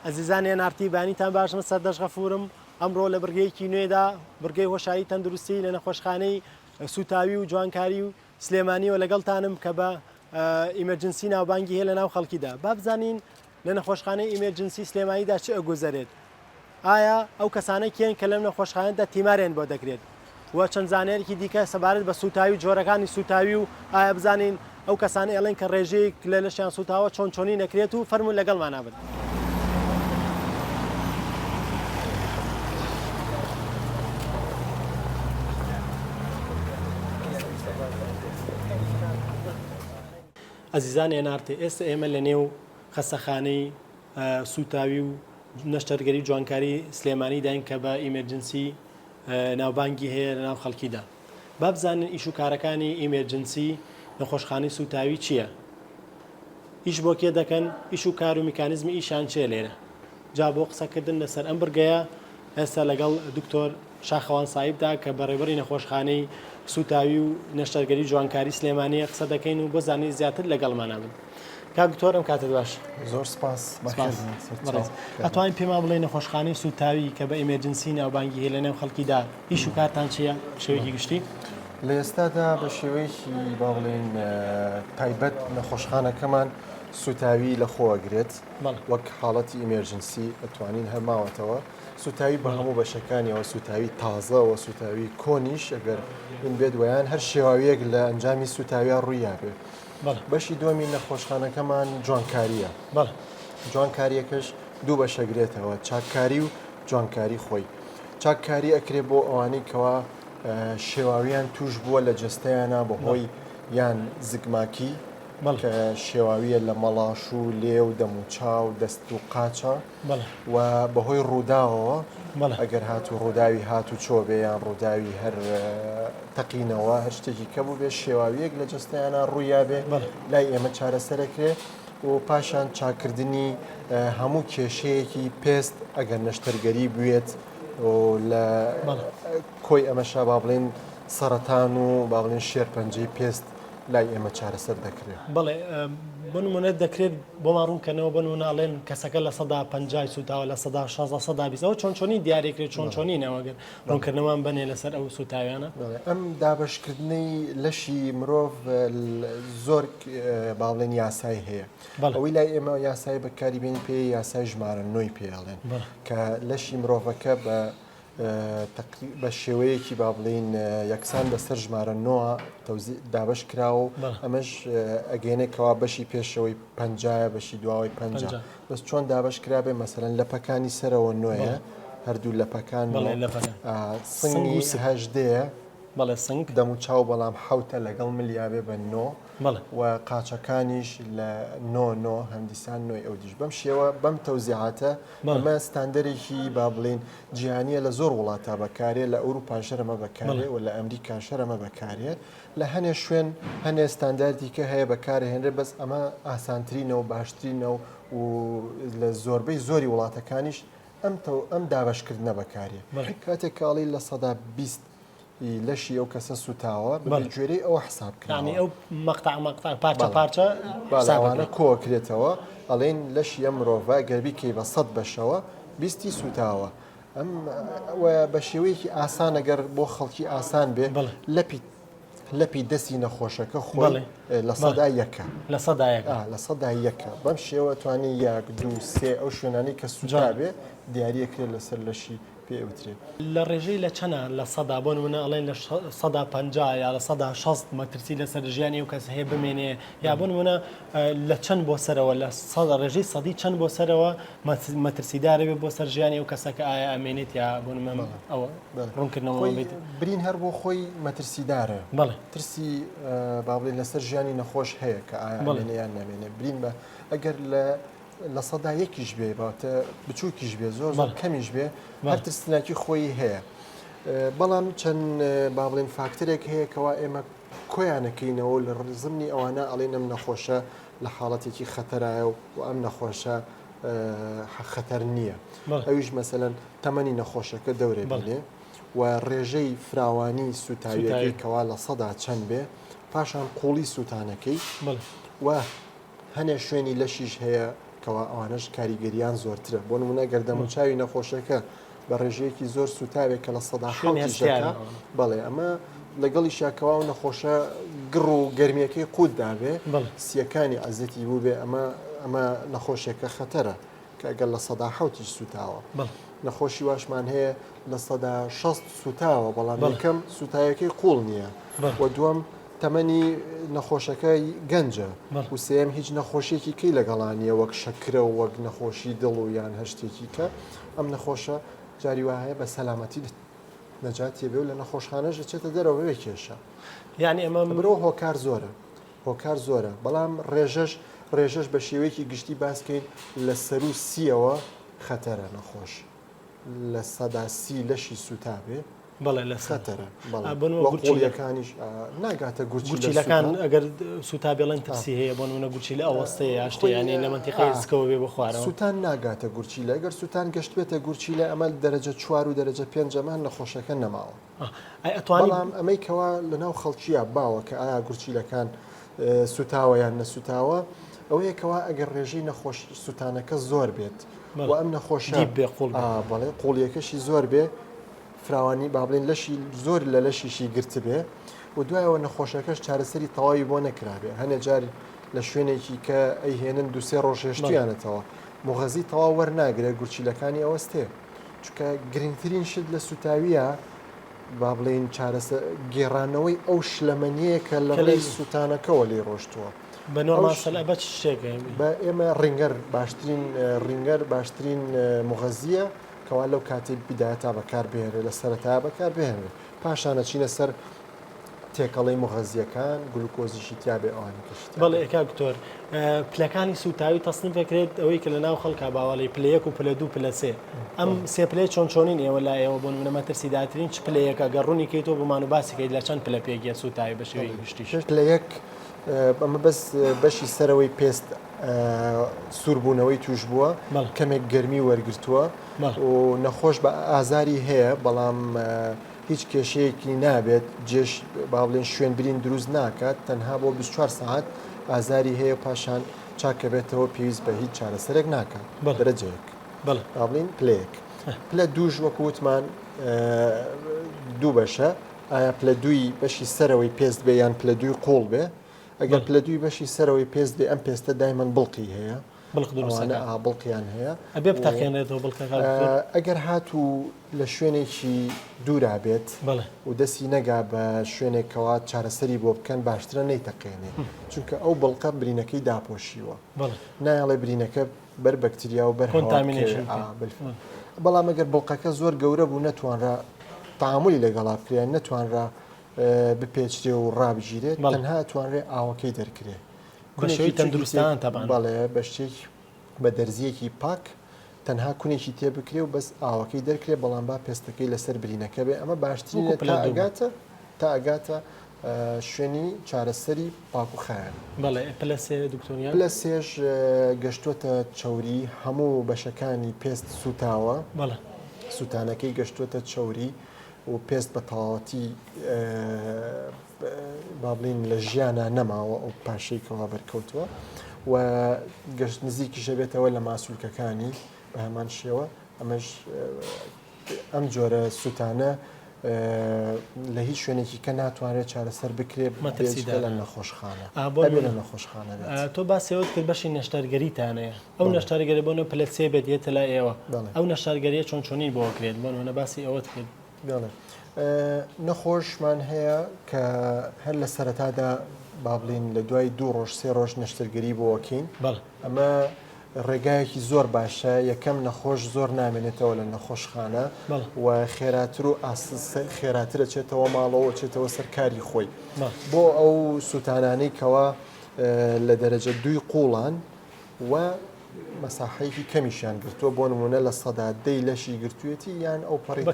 ئەزیزانی نارتی بانیتان باشم سەردەش غەفورم ئەمڕۆ لە بڕگەیەکی نوێدا بڕگەی هۆشایی تەندروستی لە نەخۆشخانەی سوتاوی و جوانکاری و سلێمانیەوە لەگەڵتانم کە بە ئیمەرجنسی ناوبانگی هەیە لە ناو خەڵکیدا با بزانین لە نەخۆشخانەی ئیمەرجنسی سلێمانیدا چ ئەگوزارێت ئایا ئەو کەسانە کێن کە لەم نەخۆشخانەدا تیماریان بۆ دەکرێت و چەند زانێرێکی دیکە سەبارەت بە سوتاوی جۆرەکانی سوتاوی و ئایا بزانین ئەو کەسانی ئەڵێن کە ڕێژەیەک لە لەشیان سوتاوە چۆن چۆنی نەکرێت و فەرمون لەگەڵمان نابن. ئەزیزان ئێنارتێ ئێستا ئێمە لە نێو خەسەخانەی سوتاوی و نەشتەرگەری جوانکاری سلێمانی داین کە بە ئیمەرجنسی ناوبانگی هەیە لە ناو خەڵکیدا. با بزانن ئیش و کارەکانی ئیمەرجنسی نەخۆشخانەی سوتاوی چییە؟ ئیش بۆ کێ دەکەن؟ ئیش و کار و میکانیزمی ئیشان چێ لێرە؟ جا بۆ قسەکردن لەسەر ئەم بڕگەیە ئێستا لەگەڵ دکتۆر شاخەوان سایبدا کە بەڕێوەبەری نەخۆشخانەی سوتاوی و نەشتەرگەری جوانکاری سلێمانیە قسە دەکەین و بۆ زانینی زیاتر لەگەڵمانە بن. کاک دکتۆر ئەم کاتت باش. زۆر سپاس. ئەتوانین پێمان بڵێ نەخۆشخانەی سوتاوی کە بە ئیمەرجنسی ناوبانگی هەیە لە نێو خەڵکیدا ئیش و کارتان چییە؟ شێوەیەکی گشتی؟ لە ئێستادا بە شێوەیەکی با بڵێن تایبەت نەخۆشخانەکەمان سوتاوی لە خۆوەگرێت وەک حاڵەتی ئیمەرجنسی ئەتوانین هەرماوەتەوە سوتاوی بە هەموو بەشەکانیەوە سوتاوی تازەوە سوتاوی کۆنیش ئەگەر من بێت ویان هەر شێواویەک لە ئەنجامی سوتاویان ڕوویابێ. بەشی دووەمی نەخۆشخانەکەمان جوانکاریە. جوانکاریەکەش دوو بەشەگرێتەوە چاککاری و جوانکاری خۆی. چاککاری ئەکرێ بۆ ئەوانەی کەوا شێواویان توش بووە لە جستەیانە بەهۆی یان زگماکی کە شێواویە لە مەڵاش و لێو دەموچاو دەست و قاچە و بەهۆی ڕووداوەوە ئەگەر هات و ڕووداوی هات و چۆ بێ یان ڕووداوی هەر تەقینەوە هەر شتێکی کە بوو بێ شێواویەک لە جستەیانە ڕوویا بێ لای ئێمە چارەسەرەکرێ و پاشان چاکردنی هەموو کێشەیەکی پێست ئەگەر نەشتەرگەری بوێت لە کۆی ئەمەشا با بڵێن سەرەتان و با بڵێن شێرپەنجەی پێست لای ئێمە چارەسەر دەکرێت. بەڵێ بنمونە دەکرێت بۆمان ڕوونکەنەوە بنمونەڵێن کەسەکە لە 150 سوتاوە لە 160 چۆن چۆنی دیارێکرێت چۆن چۆنی نەوەگەر ڕوونکردنەوەمان بنێ لەسەر ئەو سوتاویانە. ئەم دابشکردنەی لەشی مرۆڤ زۆر با بڵێن یاسای هەیە. ئەوەی لای ئێمە یاسای بەکاریبێنی پێ یاسای ژمارە 9 پێڵێن کە لەشی مرۆڤەکە بە شێوەیەکی با بڵین یەکسان بەسەر ژمارە 9 دابش کراوە و ئەمەش ئەگەینێکەوە بەشی پێشەوەی 50 بەشی دواوەی 50 بەس چۆن دابش کرابێ مەسەرەن لەپەکانی سەرەوە 9 هەردوو لەپەکان سنگی هەژدەیە بەڵێ سنگ دەموچاو بەڵام حوتە لەگەڵ ملیابێ بە 9 و قاچەکانیش لە 9 هەندیسان 9 ئەو دیش بەم شێوە بەم تەوزیعاتە ئەمە ستاندەرێکی با بڵێن جیهانیە لە زۆر وڵاتە بەکارێ لە ئەوروپا شەرەمە بەکارێ و لە ئەمریکا شەرەمە بەکارێ لە هەنێ شوێن هەنێ ستانداردی کە هەیە بەکارهێنرێ بەس ئەمە ئاسانترینە و باشترینە و لە زۆربەی زۆری وڵاتەکانیش ئەم دابشکردنە بەکارێ کاتێک کاڵی لە 120 لەشی ئەو کەسە سوتاوە بەگوێرەی ئەوە حساب کردنی ئەو مەقطع پارچە بەڵاوانە کۆکرێتەوە ئەڵێن لەشی ئەم مرۆڤە گەربی کەی بە 100 بەشەوە 20 سوتاوە ئەم بە شێوەیەکی ئاسان ئەگەر بۆ خەڵکی ئاسان بێ لەپی دەستی نەخۆشەکە خۆی لە سەدا یەکە لە سەدا یەکە بەم شێوە توانی یەک دوو سێ ئەو شوێنانی کە سوتا بێ دیاریەکرێت لەسەر لەشی پێوترێت لە ڕێژەی لە چەنە لە سەدا بۆن منە ئەڵێن لە 150 یا لە 160 مەترسی لەسەر ژیانی و کەس هەیە بمێنێ یا بۆن منە لە چەند بۆ سەرەوە لە ڕێژەی سەدی چەند بۆ سەرەوە مەترسیدارە بێ بۆ سەر ژیانی و کەسەکە ئایا ئەمێنێت یا بۆن ئەوە ڕوونکردنەوە بێت برین هەر بۆ خۆی مەترسیدارە بەڵێ ترسی با بڵێن لەسەر ژیانی نەخۆش هەیە کە ئایا ئەمێنەیان نامێنێ برین بە ئەگەر لە سەدا یەکیش بێ باتە بچووکیش بێ زۆر کەمیش بێ هەر ترسناکی خۆی هەیە بەڵام چەند با بڵێن فاکتەرێک هەیە کەوا ئێمە کۆیانەکەینەوە لە ڕزمنی ئەوانە ئەڵێن ئەم نەخۆشە لە حاڵەتێکی خەتەرایە و ئەم نەخۆشە خەتەر نییە ئەویش مەسەلەن تەمەنی نەخۆشەکە دەورێ بێنێ و ڕێژەی فراوانی سوتاویەکەی کەوا لە سەدا چەند بێ پاشان قوڵی سوتانەکەی و هەنێ شوێنی لەشیش هەیە کەوا ئەوانەش کاریگەریان زۆرترە بۆ نمونە گەردەمەچاوی نەخۆشەکە بە ڕێژەیەکی زۆر سوتاوێک کە لە سەدا حەوتیشەکە بەڵێ ئەمە لەگەڵی شاکەوا و نەخۆشە گڕ و گەرمیەکەی قوت دابێ سیەکانی عەزەتی بوو بێ ئەمە نەخۆشیەکە خەتەرە کە ئەگەر لە سەدا حەوتیش سوتاوە نەخۆشی واشمان هەیە لە سەدا 60 سوتاوە بەڵام یەکەم سوتایەکەی قوڵ نییە و دووەم تەمەنی نەخۆشەکە گەنجە و سێم هیچ نەخۆشیێکی کەی لەگەڵانیە وەک شەکرە و وەک نەخۆشی دڵ و یان هەشتێکی کە ئەم نەخۆشە جاری وایە بە سەلامەتی نەجاتێ بێ و لە نەخۆشخانەش دەچێتە دەرەوە بێ کێشە یعنی ئەمە برۆ هۆکار زۆرە بەڵام ڕێژەش بە شێوەیەکی گشتی باسکەین لە سەر و سیەوە خەتەرە نەخۆش لە سەدا سی لەشی سوتابێ بەڵێ لە خەتەرە گورچیلەکانیش ناگاتە گورچیلەکان ئەگەر سوتا بێڵێن ترسی هەیە بۆ نمونە گورچی لە ئەوەستەیە یاشتیانی لە منتیقەی زگەوە بێ بۆ خوارەوە سوتان ناگاتە گورچیلە ئەگەر سوتان گەشت بێتە گورچیلە ئەمە دەرەجە 4 و دەرەجە 5 ئەمان نەخۆشەکە نەماوە بەڵام ئەمەی کەوا لەناو خەڵکیە باوە کە ئایا گورچیلەکان سوتاوە یان نەسوتاوە ئەوەیە کەوا ئەگەر ڕێژەی نەخۆش سوتانەکە زۆر بێت و ئەم نەخۆشە بەڵێ قوڵیەکەشی زۆر بێ فراوانی با بڵێن لەشی زۆر لە لەشیشی گرت بێ و دوایەوە نەخۆشەکەش چارەسەری تەواوی بۆ نەکرابێ هەنێ جاری لە شوێنێکی کە ئەیهێنن دوسێ ڕۆژێشتیانەتەوە مغەزی تەواو وەرناگرێت گورچیلەکانی ئەوەستێ چونکە گرنگترین شت لە سوتاویە با بڵێن چارەسە گێڕانەوەی ئەو شلەمەنیە کە لە ڕێی سوتانەکەەوە لێ ڕۆشتووە بە نۆماسەلا بە شتێکە بە ئێمە ڕینگەر باشترین مغەزیە کەوا لەو کاتێک بیداەتا بەکاربێنێ لە سەرەتا بەکاربێنێ پاشانە چینە سەر تێکەڵی مغەزیەکان گلوکۆزیشی تیاابێ ئەوانی کەشت بەڵێ ئێکاکتۆر پلەکانی سوتاوی تەسنیم فکرێت ئەوەی کە لە ناو خەڵکا باوەڵی پلەیەک و پلە دوو پلە سێ ئەم سێ پلەی چۆنین ئێوە لا ئێوە بۆ نمونە مەترسیداترین چ پلەیەکە گەڕوونی کەیتەوە بمان و باسیکەیت لە چەند پلە پێگیە سوتاوی بە شێوەی گشتی لە یەک ئەمە بەس بەشی سەرەوەی پێست سووربوونەوەی توش بووە کەمێک گەرمی وەرگرتووە و نەخۆش بە ئازاری هەیە بەڵام هیچ کێشەیەکی نابێت جێش با بڵێن شوێن برین دروست ناکات تەنها بۆ 24 ساعت ئازاری هەیە پاشان چاکە بێتەوە پێویست بە هیچ چارەسەرێک ناکات دەرەجەیەک با بڵین پلەیەک پلە دووش وەکووتمان دوو بەشە ئایا پلە دووی بەشی سەرەوەی پێست بێ یان پلە دووی قوڵ بێ ئەگەر پلە دووی بەشی سەرەوەی پێست بێ ئەم پێستە دایمەن بڵقی هەیە بڵقیان هەیە ئەبێ بتەقێنێتەوە بڵقە ئەگەر هاتوو لە شوێنێکی دوورا بێت و دەستی نەگا بە شوێنێکەوە چارەسەری بۆ بکەن باشترە نەیتەقێنێ چونکە ئەو بڵقە برینەکەی داپۆشیوە نایڵێ برینەکە بەر بەکتریا و بەر بەڵام ئەگەر بڵقەکە زۆر گەورە بوو نەتوانرا تەعاملی لەگەڵا بکرێن نەتوانرا بپێچرێ و ڕابژیرێت تەنها توانرێ ئاوەکەی دەرکرێ بەشەی تەندروستان تەبان بەڵێ بەشتێک بە دەرزیەکی پاک تەنها کونێکی تێ بکرێ و بەس ئاوەکەی دەرکرێ بەڵام با پێستەکەی لەسەر برینەکە بێ ئەمە باشترینە تا ئەگاتە شوێنی چارەسەری پاک و خایان بەڵێ پلەسێ دکتۆریان لە سێش گەشتوتە چەوری هەموو بەشەکانی پێست سوتاوە سوتانەکەی گەشتوتە چەوری و پێست بە تەواوەتی با بڵین لە ژیانە نەماوە ئەو پاشەیەکەوە بەرکەوتووە و گەشت نزیکیشە بێتەوە لە ماسوولکەکانی بە هەمان شێوە ئەمەش ئەم جۆرە سوتانە لە هیچ شوێنێکی کە ناتوانێت چارەسەر بکرێت لە نەخۆشخانە لە نەخۆشخانە تۆ باسیەوەت کرد بەشی نەشتەرگەریتانەیە ئەو نەشتارگەری بۆنە پلەسێ بێت یێتە لای ئێوە ئەو نەشتارگەریە چۆنی بۆکرێت بۆنە باسی ئەوەت کرد نەخۆشمان هەیە کە هەر لە سەرەتادا با بڵین لە دوای 2 ڕۆژ 3 ڕۆژ نەشتەرگەری بۆکەین ئەمە ڕێگایەکی زۆر باشە یەکەم نەخۆش زۆر نامێنێتەوە لە نەخۆشخانە و خێراتر و خێراترە چێتەوە ماڵەوە چێتەوە سەرکاری خۆی بۆ ئەو سوتانانەی کەوا لە دەرەجە 2 قوڵان و مەساحەیەکی کەمیشیان گرتووە بۆ نمونە لە سەدا 10 لەشی گرتوێتی یان ئەو پەڕی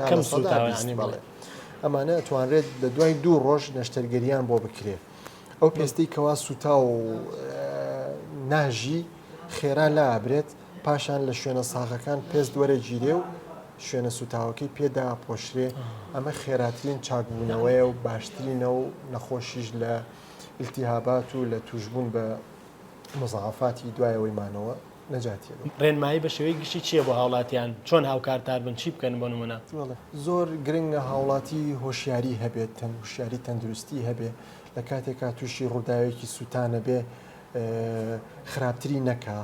ئەمانە ئەتوانرێت لە دوای 2 ڕۆژ نەشتەرگەریان بۆ بکرێت ئەو پێستەی کەوا سوتا و ناژی خێرا لابرێت پاشان لە شوێنە ساغەکان پێست وەرە گیرێ و شوێنە سوتاوەکەی پێدا پۆشرێ ئەمە خێراترین چاکبوونەوەیە و باشترینە و نەخۆشیش لە ئیلتیهابات و لە توشبوون بە مزعافاتی دوایەوەی مانەوە نەجاتیە. ڕێنمایی بە شێوەی گشتی چییە بۆ هاوڵاتیان چۆن هاوکارتار بن چی بکەن بۆ نمونە؟ زۆر گرنگە هاوڵاتی هۆشیاری هەبێت هوشیاری تەندروستی هەبێ لە کاتێکا تووشی ڕووداوێکی سووتانە بێ خراپتری نەکا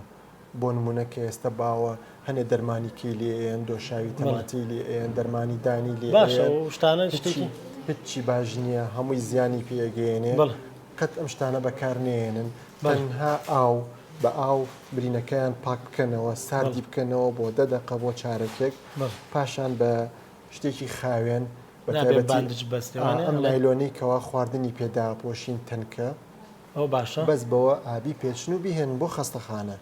بۆ نمونە کە ئێستا باوە هەنێ دەرمانی کەی لێن دۆشاوی تەماتی لێن دەرمانی دانی لێ باشە شتانە شتێکی هیچی باش نییە هەمووی زیانی پێگەێنێ قەت ئەم شتانە بەکارنێنن تەنها ئاو بە ئاو برینەکەیان پاک بکەنەوە ساردی بکەنەوە بۆ 10 دقە بۆ چارەکێک پاشان بە شتێکی خاوێن ئەم نایلۆنی کەوا خواردنی پێدا پۆشین تەنکە ئەو باشە بەس بەوە ئابی پێچن و بیهێن بۆ خەستەخانە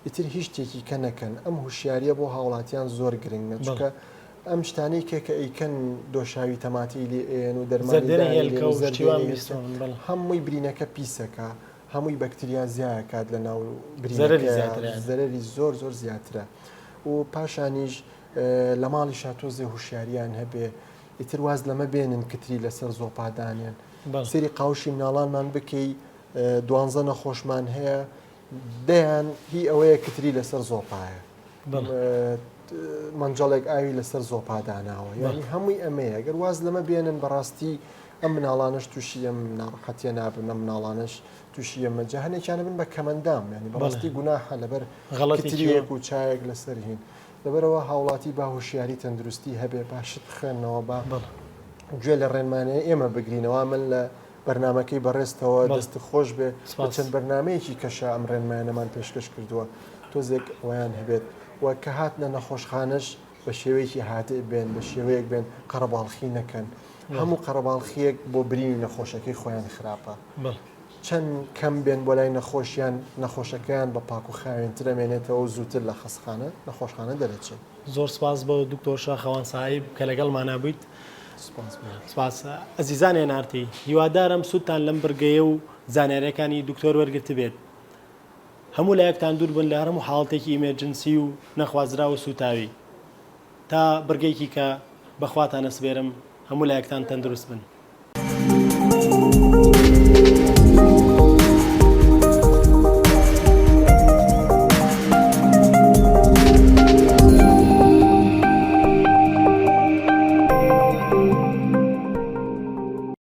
ئیتر هیچ شتێکی کە نەکەن ئەم هوشیاریە بۆ هاوڵاتیان زۆر گرنگە چکە ئەم شتانەی کێکە ئەیکەن دۆشاوی تەماتی لێن و دەرمانی هەمووی برینەکە پیسەکە هەمووی بەکتریا زیایکات لە ناو زەرری زۆر زۆر زیاترە و پاشانیش لە ماڵی شاتۆزێ هوشیاریان هەبێ ئیتر واز لەمە بێنن کتری لەسەر زۆپادانێن سری قاوشی مناڵانمان بکەی 12 نەخۆشمان هەیە دەیان هی ئەوەیە کتری لەسەر زۆپایە منجەڵێک ئاوی لەسەر زۆپاداناوە یعنی هەمووی ئەمەیە گەر واز لەمە بێنن بەڕاستی ئەم مناڵانش تووشی ئەم ناڕەحەتیە نابن ئەم مناڵانش تووشی ئەمەجە هەنێکیانە بن بە کەمەندام ینی بەڕاستی گوناحە لەبەر غەڵەتیەک و چایەک لەسەر هین لەبەرەوە هاوڵاتی با هوشیاری تەندروستی هەبێ باشت بخێنەوە با گوێ لە ڕێنمانەیە ئێمە بگرینەوە من لە بەرنمەکەی بەڕێستەوە دەستی خۆش بێ چەند بەرنمەیەکی کەشە ئەم ڕێنمانەمان پێشکەش کردووە تۆزێک ئەویان هەبێت وە کە هاتنە نەخۆشخانەش بە شێوەیەکی هاتێ بێن بە شێوەیەک بێن قەرەباڵخی نەکەن هەموو قەرەباڵخیەک بۆ برینی نەخۆشەکەی خۆیان خراپە چەند کەم بێن بۆ لای نەخۆشیان نەخۆشەکەیان بە پاک و خاوێنترە مێنێتەوە زووتر لە خەسخانە نەخۆشخانە دەرەچێت. زۆر سپاس بۆ دکتۆر شاخەوان ساحیب کە لەگەڵمان بوویت. سپاس ئەزیزانی نارتی هیوادارم سوودتان لەم بڕگەیە و زانیاریەکانی دکتۆر وەرگرت بێت. هەموو لایەکتان دوور بن لە هەموو حاڵەتێکی ئیمەرجنسی و نەخوازراوە سوتاوی تا بڕگەیەکی کە بەخواتان ئەسپێرم هەموو لایەکتان تەندروست بن.